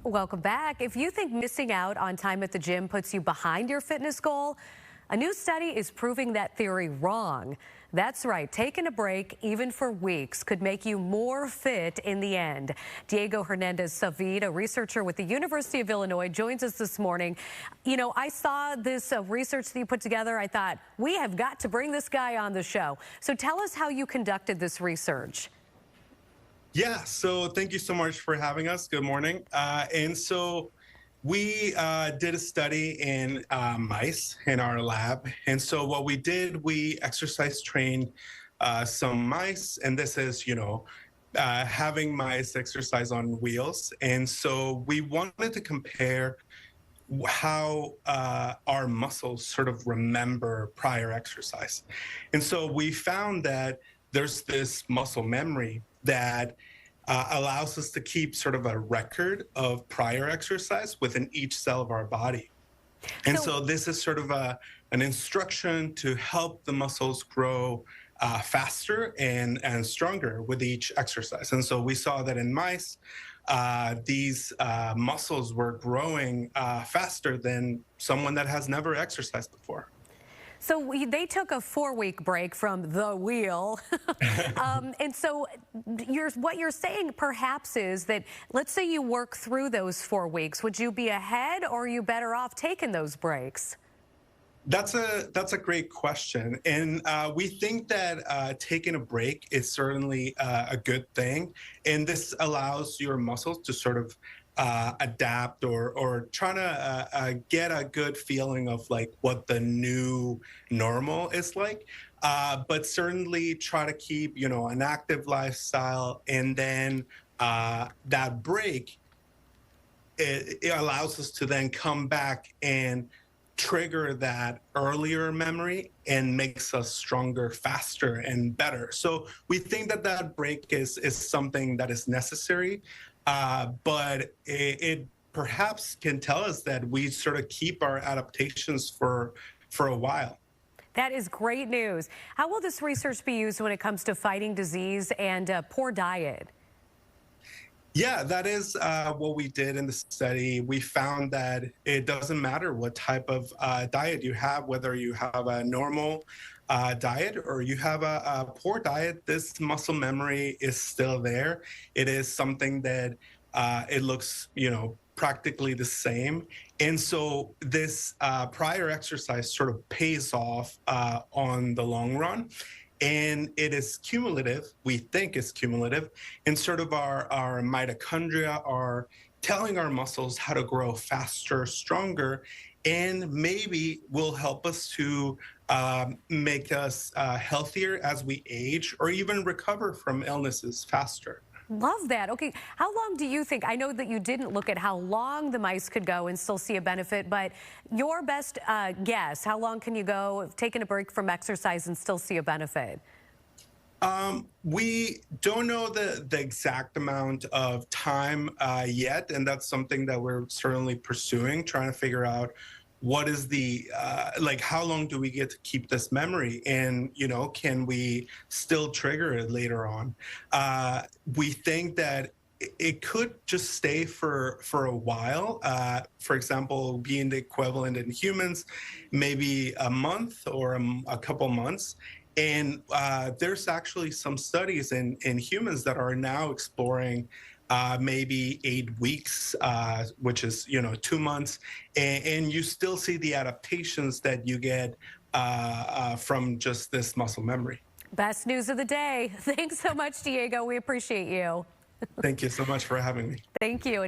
Welcome back. If you think missing out on time at the gym puts you behind your fitness goal, a new study is proving that theory wrong. That's right, taking a break, even for weeks, could make you more fit in the end. Diego Hernandez-Saavedra, a researcher with the University of Illinois, joins us this morning. You know, I saw this research that you put together. I thought, we have got to bring this guy on the show. So tell us how you conducted this research. Yeah, so thank you so much for having us. Good morning. We did a study in mice in our lab. And so what we did, we exercise trained some mice, and this is, having mice exercise on wheels. And so we wanted to compare how our muscles sort of remember prior exercise. And so we found that there's this muscle memory that allows us to keep sort of a record of prior exercise within each cell of our body. And so this is sort of an instruction to help the muscles grow faster and stronger with each exercise. And so we saw that in mice, these muscles were growing faster than someone that has never exercised before. So they took a 4-week break from the wheel. And so what you're saying perhaps is that, let's say you work through those 4 weeks, would you be ahead, or are you better off taking those breaks? That's a great question. And we think that taking a break is certainly a good thing. And this allows your muscles to sort of adapt or trying to get a good feeling of like what the new normal is like, but certainly try to keep, an active lifestyle. And then that break, it allows us to then come back and trigger that earlier memory and makes us stronger, faster, and better. So we think that that break is something that is necessary. But it perhaps can tell us that we sort of keep our adaptations for a while. That is great news. How will this research be used when it comes to fighting disease and poor diet? Yeah, that is what we did in the study. We found that it doesn't matter what type of diet you have, whether you have a normal diet or you have a poor diet, this muscle memory is still there. It is something that it looks, practically the same. And so this prior exercise sort of pays off on the long run. And it is cumulative, we think it's cumulative, and sort of our mitochondria are telling our muscles how to grow faster, stronger, and maybe will help us to make us healthier as we age or even recover from illnesses faster. Love that. Okay, how long do you think, I know that you didn't look at how long the mice could go and still see a benefit, but your best guess, how long can you go taking a break from exercise and still see a benefit? We don't know the exact amount of time yet, and that's something that we're certainly pursuing, trying to figure out what is the how long do we get to keep this memory, and can we still trigger it later on? We think that it could just stay for a while. For example, being the equivalent in humans, maybe a month or a couple months. And there's actually some studies in humans that are now exploring maybe 8 weeks, which is 2 months, and you still see the adaptations that you get from just this muscle memory. Best news of the day. Thanks so much, Diego. We appreciate you. Thank you so much for having me. Thank you.